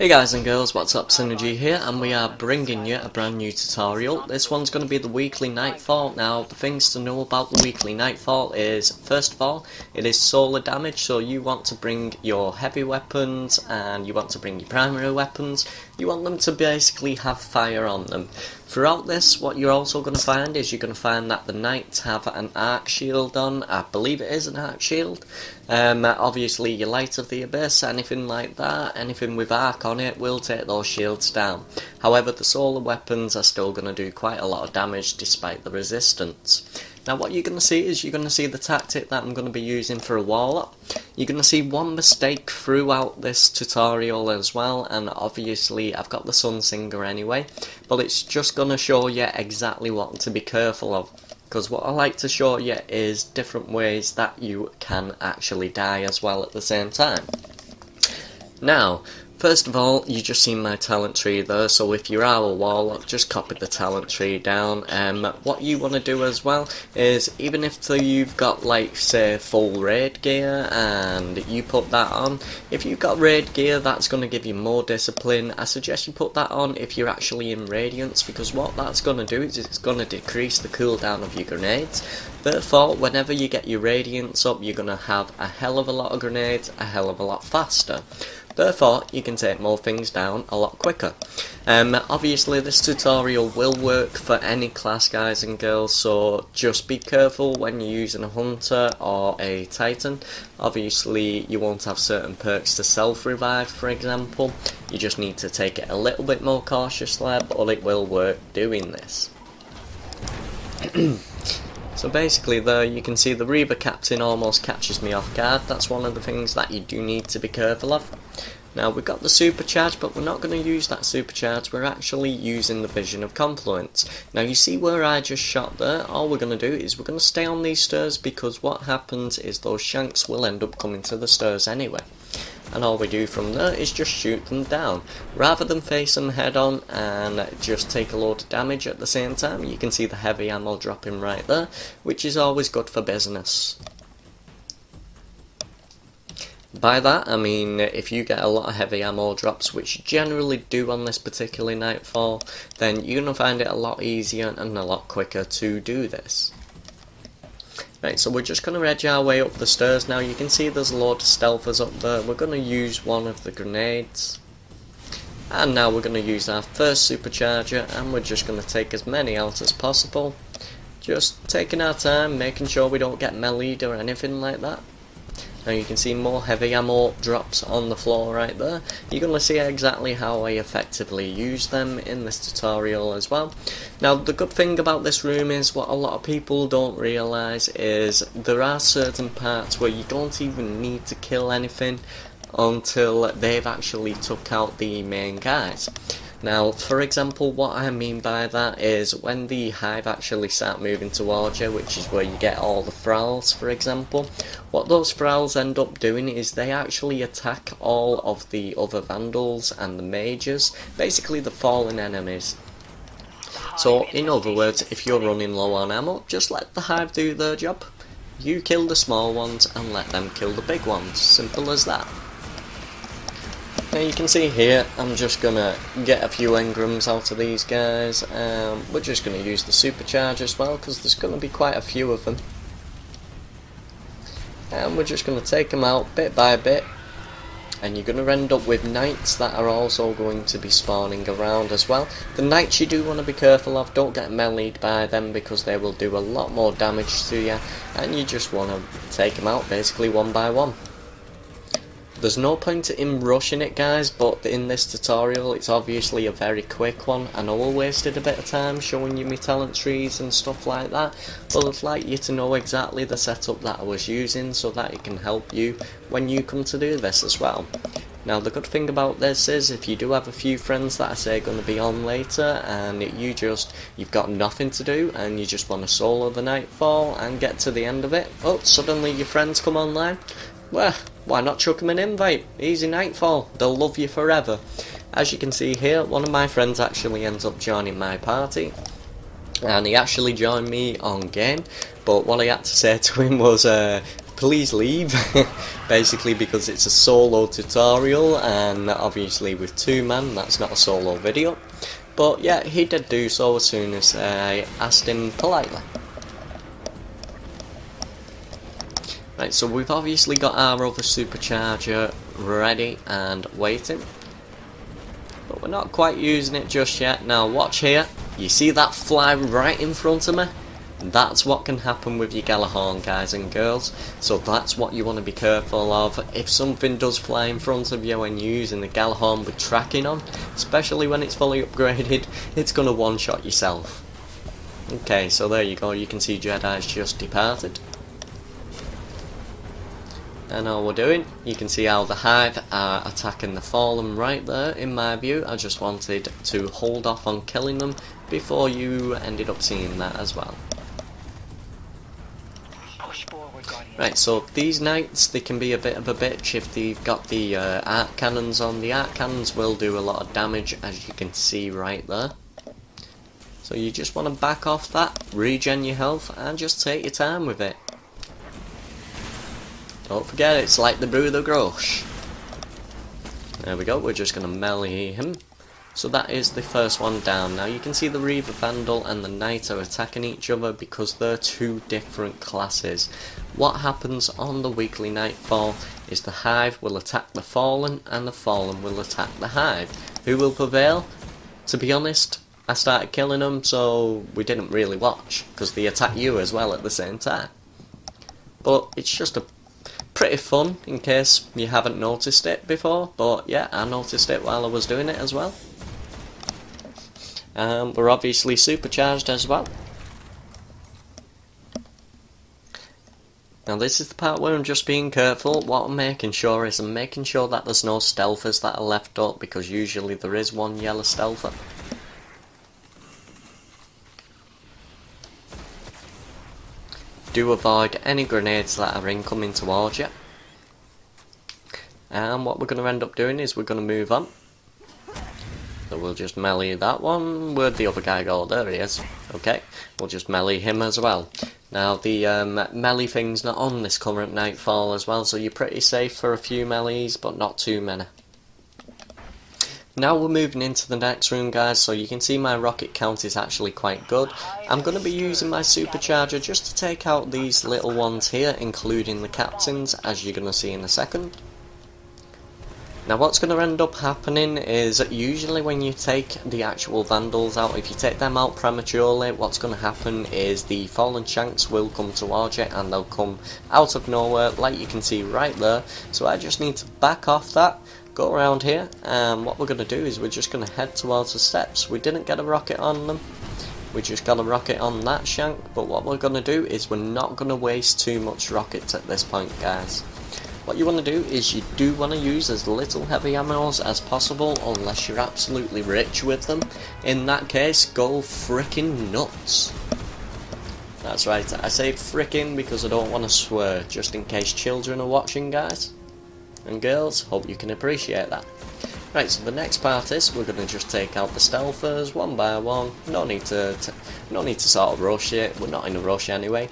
Hey guys and girls, what's up? Synergy here, and we are bringing you a brand new tutorial. This one's going to be the weekly Nightfall. Now, the things to know about the weekly Nightfall is, first of all, it is solar damage, so you want to bring your heavy weapons and you want to bring your primary weapons. You want them to basically have fire on them. Throughout this, what you're also going to find is you're going to find that the knights have an arc shield on. I believe it is an arc shield. Obviously, your Light of the Abyss, anything like that, anything with arc on it will take those shields down. However, the solar weapons are still going to do quite a lot of damage despite the resistance. Now what you're going to see is you're going to see the tactic that I'm going to be using for a Warlock. You're going to see one mistake throughout this tutorial as well, and obviously I've got the Sun Singer anyway, but it's just going to show you exactly what to be careful of. Because what I like to show you is different ways that you can actually die as well at the same time. Now, first of all, you just seen my talent tree there, so if you are a Warlock, just copy the talent tree down. What you want to do as well is, even if you've got, like, say, full raid gear, and you put that on, if you've got raid gear, that's going to give you more discipline. I suggest you put that on if you're actually in Radiance, because what that's going to do is it's going to decrease the cooldown of your grenades. Therefore, whenever you get your Radiance up, you're going to have a hell of a lot of grenades, a hell of a lot faster. Therefore, you can take more things down a lot quicker. Obviously, this tutorial will work for any class, guys and girls, so just be careful when you're using a Hunter or a Titan. Obviously, you won't have certain perks to self-revive, for example. You just need to take it a little bit more cautiously, but it will work doing this. So basically there you can see the Reaver Captain almost catches me off guard. That's one of the things that you do need to be careful of. Now we've got the supercharge, but we're not going to use that supercharge, we're actually using the Vision of Confluence. Now you see where I just shot there, all we're going to do is we're going to stay on these stairs, because what happens is those shanks will end up coming to the stairs anyway. And all we do from there is just shoot them down. Rather than face them head on and just take a load of damage at the same time, you can see the heavy ammo dropping right there, which is always good for business. By that I mean if you get a lot of heavy ammo drops, which you generally do on this particular Nightfall, then you're going to find it a lot easier and a lot quicker to do this. Right, so we're just going to edge our way up the stairs now. You can see there's a load of stealthers up there. We're going to use one of the grenades. And now we're going to use our first supercharger, and we're just going to take as many out as possible. Just taking our time, making sure we don't get meleeed or anything like that. Now you can see more heavy ammo drops on the floor right there. You're going to see exactly how I effectively use them in this tutorial as well. Now the good thing about this room is, what a lot of people don't realise is, there are certain parts where you don't even need to kill anything until they've actually took out the main guys. Now, for example, what I mean by that is when the hive actually start moving towards you, which is where you get all the thralls, for example, what those thralls end up doing is they actually attack all of the other vandals and the mages, basically the fallen enemies. So, in other words, if you're running low on ammo, just let the hive do their job. You kill the small ones and let them kill the big ones. Simple as that. Now you can see here, I'm just going to get a few engrams out of these guys. We're just going to use the supercharge as well, because there's going to be quite a few of them. And we're just going to take them out bit by bit. And you're going to end up with knights that are also going to be spawning around as well. The knights you do want to be careful of, don't get meleeed by them, because they will do a lot more damage to you. And you just want to take them out basically one by one. There's no point in rushing it, guys, but in this tutorial it's obviously a very quick one. I know I wasted a bit of time showing you my talent trees and stuff like that, but I'd like you to know exactly the setup that I was using so that it can help you when you come to do this as well. Now the good thing about this is, if you do have a few friends that I say are going to be on later, and you've got nothing to do and you just want to solo the Nightfall and get to the end of it, oh, suddenly your friends come online, well, why not chuck them an invite? Easy Nightfall, they'll love you forever. As you can see here, one of my friends actually ends up joining my party, and he actually joined me on game, but what I had to say to him was, please leave. Basically because it's a solo tutorial, and obviously with 2 man that's not a solo video. But yeah, he did do so as soon as I asked him politely. Right, so we've obviously got our other supercharger ready and waiting, but we're not quite using it just yet. Now watch here, you see that fly right in front of me? That's what can happen with your Gjallahorn, guys and girls, so that's what you want to be careful of. If something does fly in front of you when you're using the Gjallahorn with tracking on, especially when it's fully upgraded, it's going to one-shot yourself. Okay, so there you go, you can see Jedi's just departed. And all we're doing, you can see how the Hive are attacking the Fallen right there. In my view, I just wanted to hold off on killing them before you ended up seeing that as well. Right, so these knights, they can be a bit of a bitch if they've got the arc cannons on. The arc cannons will do a lot of damage, as you can see right there. So you just want to back off that, regen your health, and just take your time with it. Don't forget, it's like the brew of the Grosh. There we go, we're just going to melee him. So that is the first one down. Now you can see the Reaver Vandal and the Knight are attacking each other because they're 2 different classes. What happens on the weekly Nightfall is the Hive will attack the Fallen and the Fallen will attack the Hive. Who will prevail? To be honest, I started killing them, so we didn't really watch, because they attack you as well at the same time. But it's just a pretty fun, in case you haven't noticed it before. But yeah, I noticed it while I was doing it as well. We're obviously supercharged as well. Now this is the part where I'm just being careful. What I'm making sure is I'm making sure that there's no stealthers that are left up, because usually there is one yellow stealther. Do avoid any grenades that are incoming towards you. And what we're going to end up doing is we're going to move on. So we'll just melee that one. Where'd the other guy go? There he is. Okay, we'll just melee him as well. Now the melee thing's not on this current Nightfall as well, so you're pretty safe for a few melees, but not too many. Now we're moving into the next room, guys, so you can see my rocket count is actually quite good. I'm going to be using my supercharger just to take out these little ones here, including the captains, as you're going to see in a second. Now what's going to end up happening is, usually when you take the actual Vandals out, if you take them out prematurely, what's going to happen is the Fallen Shanks will come towards you, and they'll come out of nowhere, like you can see right there. So I just need to back off that, go around here, and what we're going to do is we're just going to head towards the steps. We didn't get a rocket on them, we just got a rocket on that Shank, but what we're going to do is we're not going to waste too much rockets at this point, guys. What you want to do is you do want to use as little heavy ammos as possible, unless you're absolutely rich with them. In that case, go frickin' nuts. That's right, I say frickin' because I don't want to swear, just in case children are watching, guys. And girls, hope you can appreciate that. Right, so the next part is we're going to just take out the stealthers one by one. No need to sort of rush it. We're not in a rush anyway.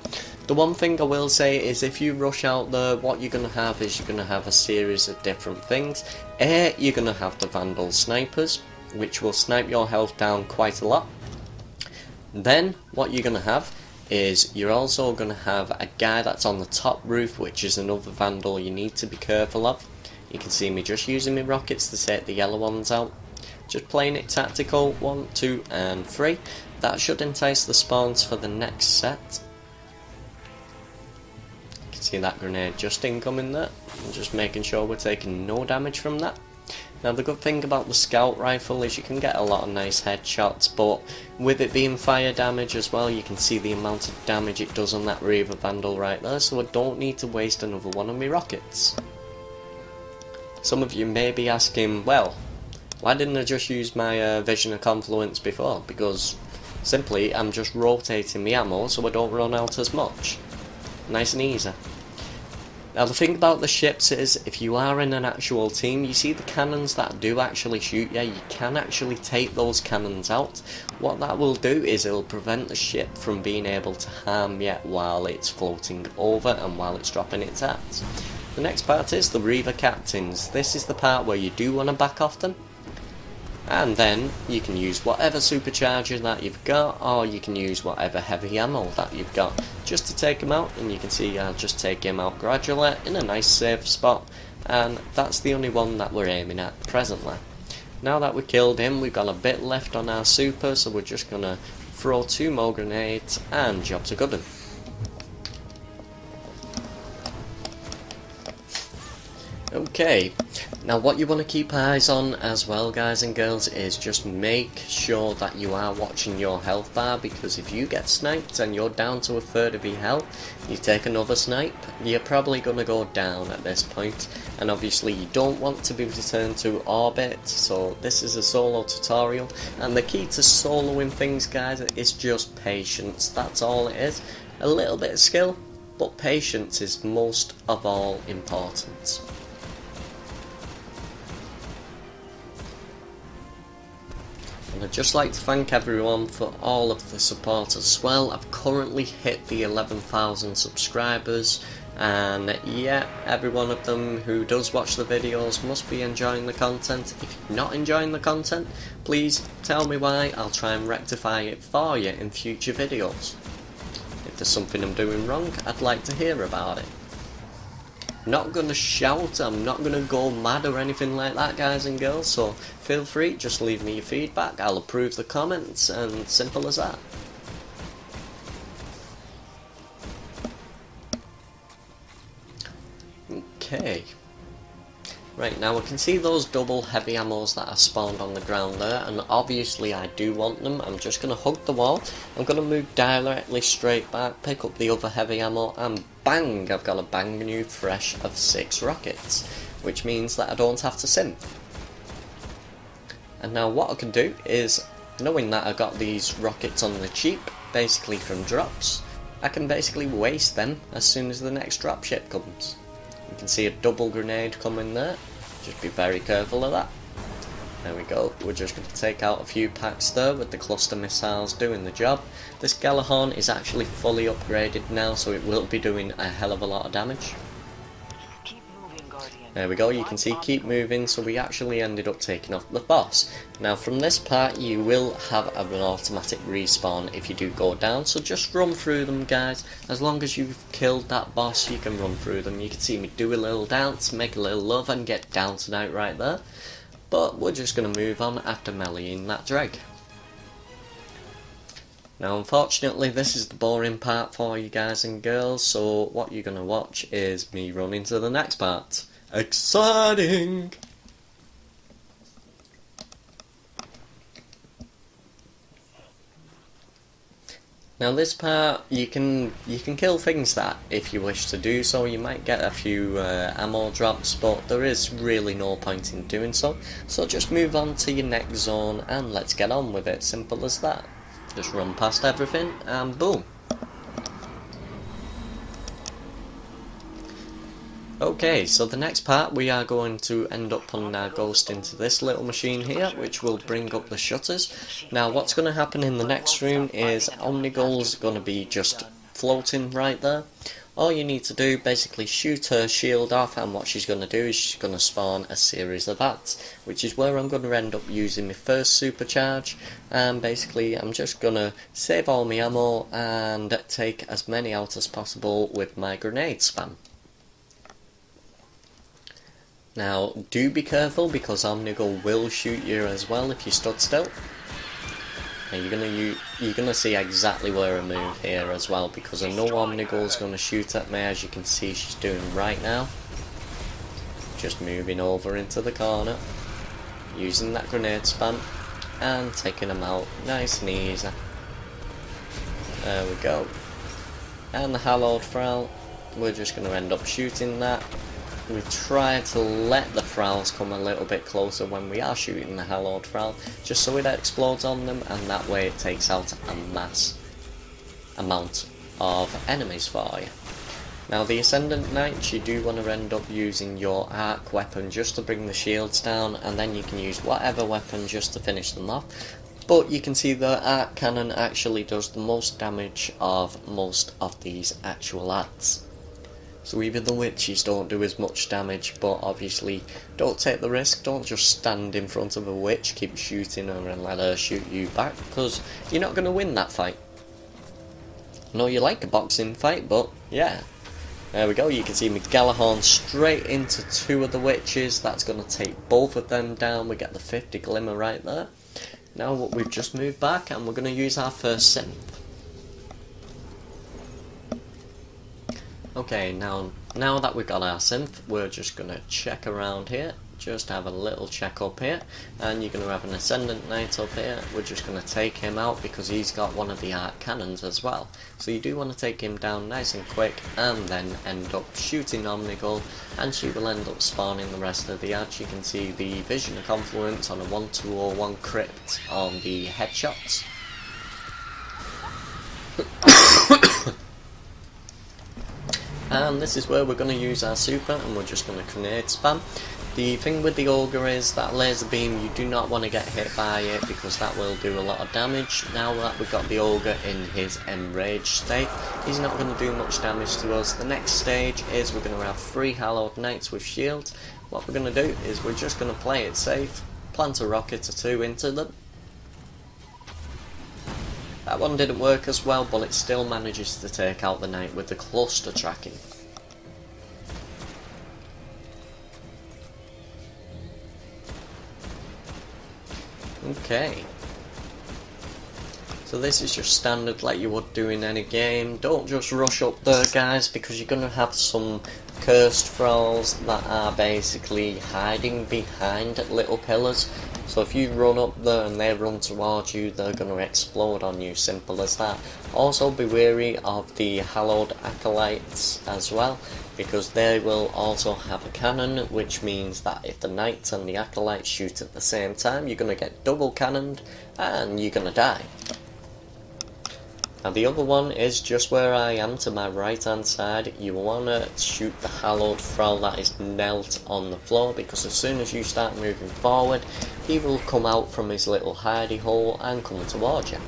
The one thing I will say is, if you rush out there, what you're going to have is you're going to have a series of different things. You're going to have the Vandal snipers, which will snipe your health down quite a lot. Then what you're going to have is you're also going to have a guy that's on the top roof, which is another Vandal you need to be careful of. You can see me just using my rockets to take the yellow ones out. Just playing it tactical, 1, 2 and 3. That should entice the spawns for the next set. You can see that grenade just incoming there. I'm just making sure we're taking no damage from that. Now the good thing about the scout rifle is you can get a lot of nice headshots, but with it being fire damage as well, you can see the amount of damage it does on that Reaver Vandal right there, so I don't need to waste another one of my rockets. Some of you may be asking, well, why didn't I just use my Vision of Confluence before? Because simply I'm just rotating the ammo so I don't run out as much. Nice and easy. Now the thing about the ships is, if you are in an actual team, you see the cannons that do actually shoot, you can actually take those cannons out. What that will do is it'll prevent the ship from being able to harm you while it's floating over and while it's dropping its arts. The next part is the Reaver Captains. This is the part where you do want to back off them. And then you can use whatever supercharger that you've got, or you can use whatever heavy ammo that you've got just to take him out. And you can see I'll just take him out gradually in a nice safe spot, and that's the only one that we're aiming at presently. Now that we killed him, we've got a bit left on our super, so we're just gonna throw 2 more grenades and job's a good one. Okay, now what you want to keep eyes on as well, guys and girls, is just make sure that you are watching your health bar, because if you get sniped and you're down to a third of your health, you take another snipe, you're probably going to go down at this point, and obviously you don't want to be returned to orbit. So this is a solo tutorial, and the key to soloing things, guys, is just patience. That's all it is. A little bit of skill, but patience is most of all important. And I'd just like to thank everyone for all of the support as well. I've currently hit the 11,000 subscribers, and yeah, every one of them who does watch the videos must be enjoying the content. If you're not enjoying the content, please tell me why. I'll try and rectify it for you in future videos. If there's something I'm doing wrong, I'd like to hear about it. Not gonna shout, I'm not gonna go mad or anything like that, guys and girls, so feel free, just leave me your feedback, I'll approve the comments, and simple as that. Okay. Right, now we can see those double heavy ammos that are spawned on the ground there, and obviously I do want them. I'm just going to hug the wall, I'm going to move directly straight back, pick up the other heavy ammo, and bang, I've got a bang new fresh of 6 rockets, which means that I don't have to simp. And now what I can do is, knowing that I got these rockets on the cheap, basically from drops, I can basically waste them as soon as the next dropship comes. You can see a double grenade coming there, just be very careful of that. There we go, we're just going to take out a few packs there with the cluster missiles doing the job. This Gjallahorn is actually fully upgraded now, so it will be doing a hell of a lot of damage. There we go, you can see keep moving, so we actually ended up taking off the boss. Now from this part you will have an automatic respawn if you do go down, so just run through them, guys. As long as you've killed that boss you can run through them. You can see me do a little dance, make a little love and get down tonight right there. But we're just going to move on after meleeing that dreg. Now unfortunately this is the boring part for you guys and girls, so what you're going to watch is me run into the next part. Exciting! Now this part, you can kill things that, if you wish to do so, you might get a few ammo drops, but there is really no point in doing so. So just move on to your next zone and let's get on with it, simple as that. Just run past everything and boom. Okay, so the next part we are going to end up putting our ghost into this little machine here, which will bring up the shutters. Now what's going to happen in the next room is Omnigul's going to be just floating right there. All you need to do, basically shoot her shield off, and what she's going to do is she's going to spawn a series of bats, which is where I'm going to end up using my first supercharge, and basically I'm just going to save all my ammo and take as many out as possible with my grenade spam. Now, do be careful because Omnigul will shoot you as well if you stood still. Now you're gonna see exactly where I move here as well, because I know Omnigul's gonna shoot at me, as you can see she's doing right now. Just moving over into the corner, using that grenade spam, and taking them out nice and easy. There we go. And the hallowed Frau, we're just gonna end up shooting that. We try to let the Frowls come a little bit closer when we are shooting the hallowed Frau, just so it explodes on them, and that way it takes out a mass amount of enemies for you. Now the Ascendant Knights, you do want to end up using your arc weapon just to bring the shields down, and then you can use whatever weapon just to finish them off. But you can see the arc cannon actually does the most damage of most of these actual ads. So even the witches don't do as much damage, but obviously don't take the risk. Don't just stand in front of a witch, keep shooting her and let her shoot you back, because you're not going to win that fight. I know you like a boxing fight, but yeah. There we go, you can see me Gjallahorn straight into two of the witches. That's going to take both of them down. We get the 50 glimmer right there. Now we've just moved back and we're going to use our first synth. Okay, now that we've got our synth, we're just going to check around here. Just have a little check up here, and you're going to have an Ascendant Knight up here. We're just going to take him out because he's got one of the arc cannons as well. So you do want to take him down nice and quick, and then end up shooting Omnigul, and she will end up spawning the rest of the ads. You can see the Vision of Confluence on a 1-2-0-1 crit on the headshots. And this is where we're going to use our super, and we're just going to grenade spam. The thing with the Ogre is that laser beam, you do not want to get hit by it because that will do a lot of damage. Now that we've got the Ogre in his enraged state, he's not going to do much damage to us. The next stage is we're going to have 3 Hallowed Knights with shields. What we're going to do is we're just going to play it safe, plant a rocket or 2 into them. That one didn't work as well, but it still manages to take out the Knight with the cluster tracking. Okay, so this is just standard like you would do in any game. Don't just rush up there, guys, because you're going to have some cursed thralls that are basically hiding behind little pillars. So if you run up there and they run towards you, they're going to explode on you, simple as that. Also be wary of the Hallowed Acolytes as well, because they will also have a cannon, which means that if the Knights and the Acolytes shoot at the same time, you're going to get double cannoned and you're going to die. Now the other one is just where I am to my right hand side. You want to shoot the Hallowed Thrall that is knelt on the floor, because as soon as you start moving forward, he will come out from his little hidey hole and come towards you.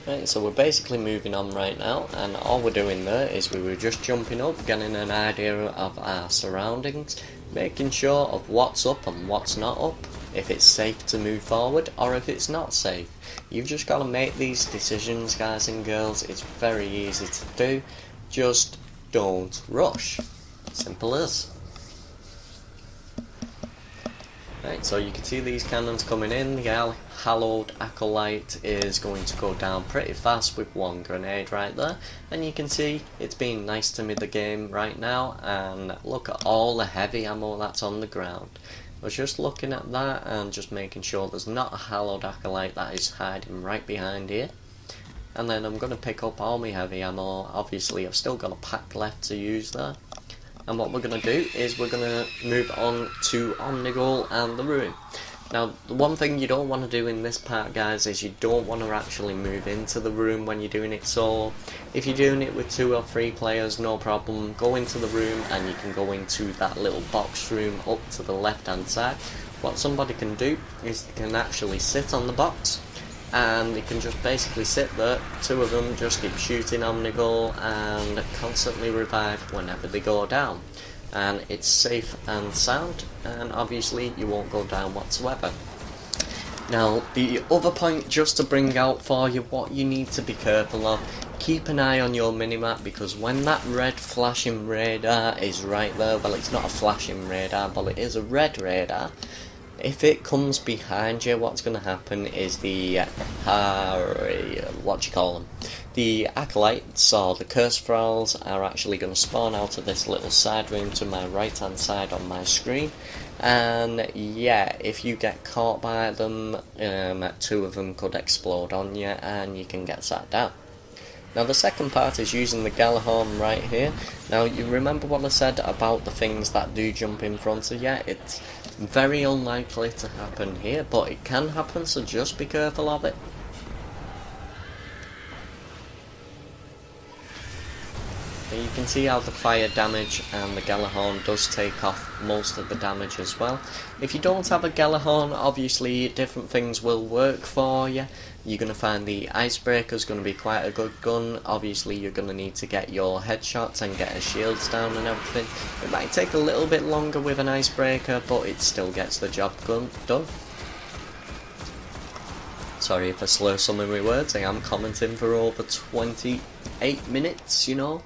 Right, so we're basically moving on right now, and all we're doing there is we were just jumping up, getting an idea of our surroundings, making sure of what's up and what's not up, if it's safe to move forward or if it's not safe. You've just got to make these decisions, guys and girls. It's very easy to do. Just don't rush. Simple as. Right, so you can see these cannons coming in. The Hallowed Acolyte is going to go down pretty fast with 1 grenade right there, and you can see it's being nice to me the game right now. And look at all the heavy ammo that's on the ground. I was just looking at that and just making sure there's not a Hallowed Acolyte that is hiding right behind here. And then I'm going to pick up all my heavy ammo. Obviously I've still got a pack left to use there. And what we're going to do is we're going to move on to Omnigul and the room. Now, the one thing you don't want to do in this part, guys, is you don't want to actually move into the room when you're doing it solo. If you're doing it with 2 or 3 players, no problem. Go into the room and you can go into that little box room up to the left hand side. What somebody can do is they can actually sit on the box, and they can just basically sit there. 2 of them just keep shooting Omnigul and constantly revive whenever they go down. And it's safe and sound, and obviously you won't go down whatsoever. Now the other point just to bring out for you what you need to be careful of, keep an eye on your minimap, because when that red flashing radar is right there, well, it's not a flashing radar but it is a red radar. If it comes behind you, what's going to happen is the the Acolytes or the Curse Thralls are actually going to spawn out of this little side room to my right hand side on my screen. And yeah, if you get caught by them, 2 of them could explode on you and you can get sat down. Now the second part is using the Gjallahorn right here. Now you remember what I said about the things that do jump in front of you? It's Very unlikely to happen here, but it can happen, so just be careful of it. But you can see how the fire damage and the Gjallahorn does take off most of the damage as well. If you don't have a Gjallahorn, obviously different things will work for you. You're going to find the Icebreaker is going to be quite a good gun. Obviously you're going to need to get your headshots and get his shields down and everything. It might take a little bit longer with an Icebreaker, but it still gets the job done. Sorry if I slur some of my words, I am commenting for over 28 minutes, you know.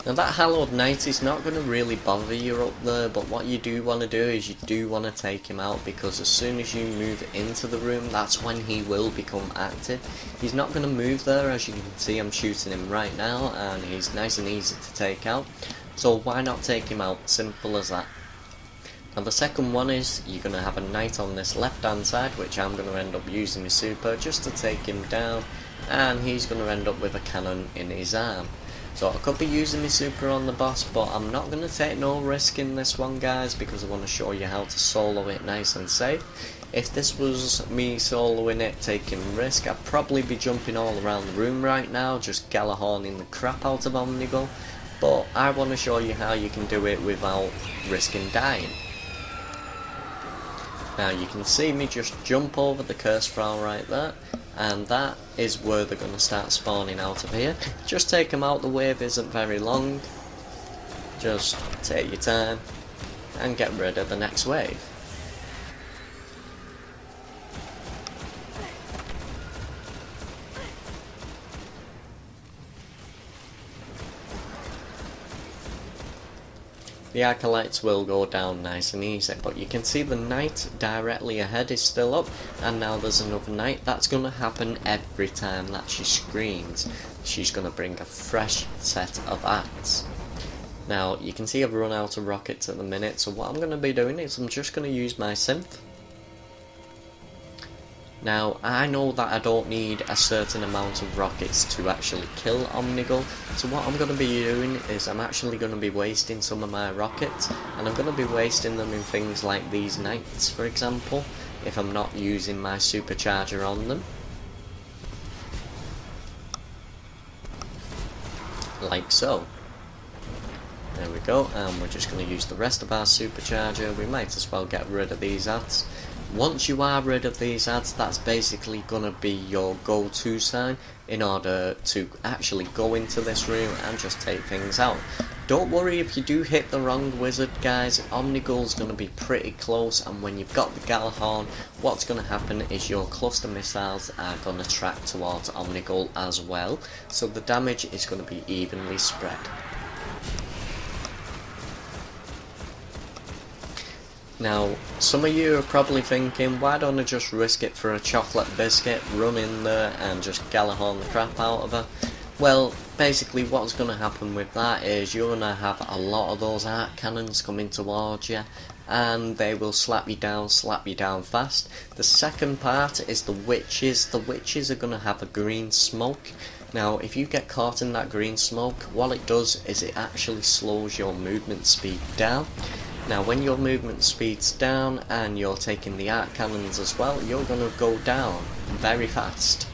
Now that Hallowed Knight is not going to really bother you up there, but what you do want to do is you do want to take him out, because as soon as you move into the room, that's when he will become active. He's not going to move there, as you can see I'm shooting him right now, and he's nice and easy to take out. So why not take him out? Simple as that. Now the second one is, you're going to have a knight on this left hand side, which I'm going to end up using my super just to take him down, and he's going to end up with a cannon in his arm. So I could be using my super on the boss, but I'm not going to take no risk in this one, guys, because I want to show you how to solo it nice and safe. If this was me soloing it, taking risk, I'd probably be jumping all around the room right now, just Gjallahorning the crap out of Omnigul. But I want to show you how you can do it without risking dying. Now you can see me just jump over the curse frau right there, and that is where they're going to start spawning out of here. Just take them out, the wave isn't very long, just take your time and get rid of the next wave. The acolytes will go down nice and easy, but you can see the knight directly ahead is still up, and now there's another knight. That's going to happen every time that she screams. She's going to bring a fresh set of acts. Now you can see I've run out of rockets at the minute, so what I'm going to be doing is I'm just going to use my synth. Now, I know that I don't need a certain amount of rockets to actually kill Omnigul, so what I'm going to be doing is I'm actually going to be wasting some of my rockets, and I'm going to be wasting them in things like these knights, for example, if I'm not using my supercharger on them. Like so. There we go, and we're just going to use the rest of our supercharger. We might as well get rid of these ads. Once you are rid of these ads, that's basically going to be your go-to sign in order to actually go into this room and just take things out. Don't worry if you do hit the wrong wizard, guys. Omnigul's going to be pretty close, and when you've got the Gjallahorn, what's going to happen is your cluster missiles are going to track towards Omnigul as well, so the damage is going to be evenly spread. Now, some of you are probably thinking, why don't I just risk it for a chocolate biscuit, run in there and just Gjallahorn the crap out of her? Well, basically what's going to happen with that is you're going to have a lot of those arc cannons coming towards you, and they will slap you down fast. The second part is the witches. The witches are going to have a green smoke. Now, if you get caught in that green smoke, what it does is it actually slows your movement speed down. Now when your movement speed's down and you're taking the arc cannons as well, you're going to go down very fast.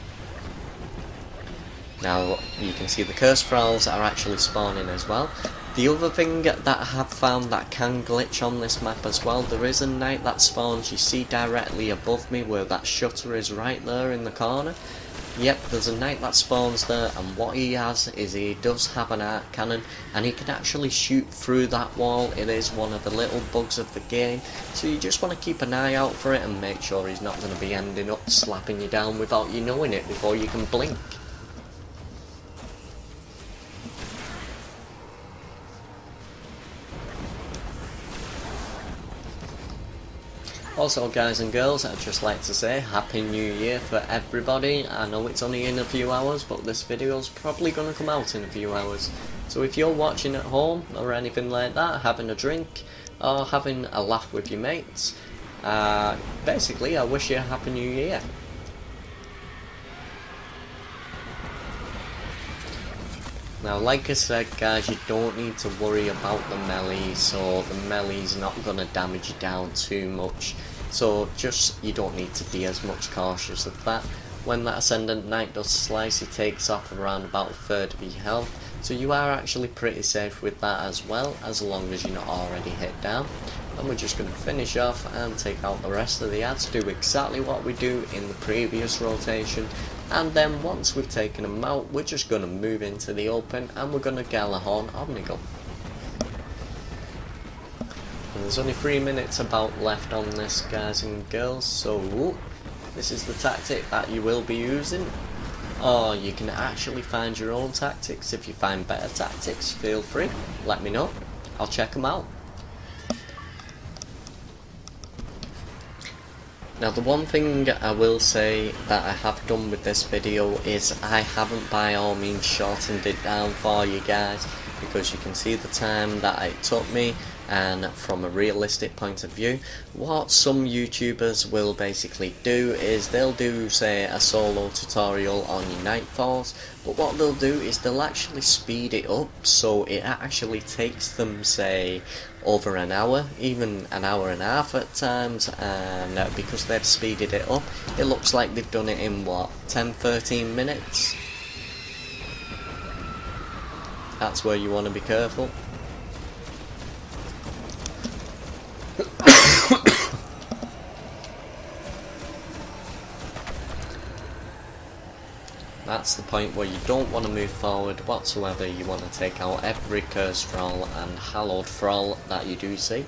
Now you can see the curse frauls are actually spawning as well. The other thing that I have found that can glitch on this map as well, there is a knight that spawns, you see directly above me where that shutter is right there in the corner. Yep, there's a knight that spawns there, and what he has is he does have an arc cannon, and he can actually shoot through that wall. It is one of the little bugs of the game, so you just want to keep an eye out for it and make sure he's not going to be ending up slapping you down without you knowing it before you can blink. Also, guys and girls, I'd just like to say Happy New Year for everybody. I know it's only in a few hours, but this video's probably going to come out in a few hours. So if you're watching at home or anything like that, having a drink or having a laugh with your mates, basically I wish you a Happy New Year. Now, like I said, guys, you don't need to worry about the melee, so the melee's not going to damage you down too much. So you don't need to be as much cautious of that. When that Ascendant Knight does slice, he takes off around about a third of your health. So you are actually pretty safe with that as well, as long as you're not already hit down. And we're just going to finish off and take out the rest of the ads, do exactly what we do in the previous rotation. And then once we've taken them out, we're just going to move into the open and we're going to Gjallahorn Omnigul. And there's only 3 minutes about left on this, guys and girls, so this is the tactic that you will be using. Or you can actually find your own tactics. If you find better tactics, feel free, let me know, I'll check them out. Now, the one thing I will say that I have done with this video is I haven't by all means shortened it down for you guys, because you can see the time that it took me, and from a realistic point of view, what some YouTubers will basically do is they'll do, say, a solo tutorial on your Nightfalls, but what they'll do is they'll actually speed it up, so it actually takes them, say, over an hour, even an hour and a half at times, and because they've speeded it up, it looks like they've done it in, what, 10-13 minutes? That's where you want to be careful. That's the point where you don't want to move forward whatsoever. You want to take out every cursed thrall and hallowed thrall that you do see.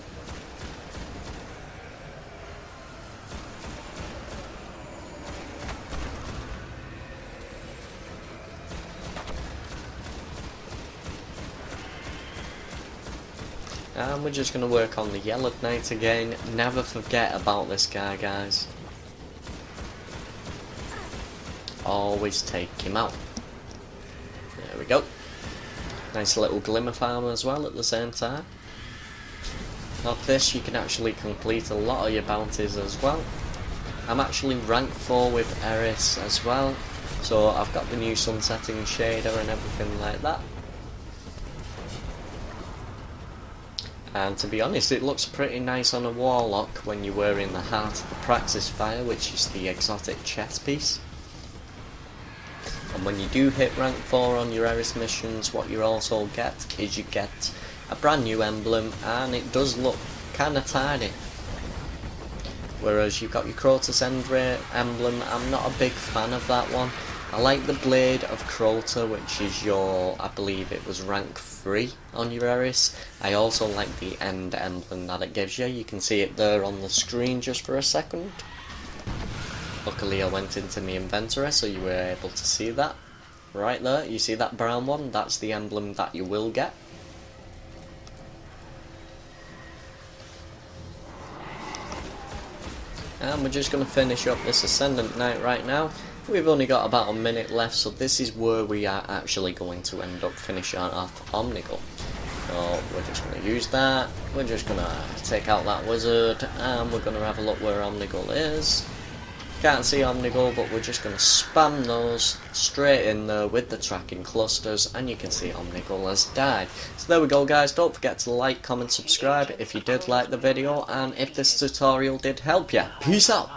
And we're just going to work on the Yellow Knight again. Never forget about this guy, guys. Always take him out. There we go. Nice little glimmer farm as well at the same time. Off this you can actually complete a lot of your bounties as well. I'm actually rank 4 with Eris as well, so I've got the new sunsetting shader and everything like that. And to be honest, it looks pretty nice on a Warlock when you're wearing the Heart of the Praxis Fire, which is the exotic chest piece. And when you do hit rank 4 on your Eris missions, what you also get is you get a brand new emblem, and it does look kinda tidy. Whereas you've got your Crota's Endray emblem, I'm not a big fan of that one. I like the Blade of Crota, which is your, I believe it was rank 3 on your Eris. I also like the End emblem that it gives you. You can see it there on the screen just for a second. Luckily I went into my inventory so you were able to see that. Right there, you see that brown one? That's the emblem that you will get. And we're just going to finish up this Ascendant Knight right now. We've only got about a minute left, so this is where we are actually going to end up finishing off Omnigul. So we're just going to use that, we're just going to take out that wizard, and we're going to have a look where Omnigul is. Can't see Omnigul, but we're just going to spam those straight in there with the tracking clusters, and you can see Omnigul has died. So there we go, guys. Don't forget to like, comment, subscribe if you did like the video, and if this tutorial did help you. Peace out!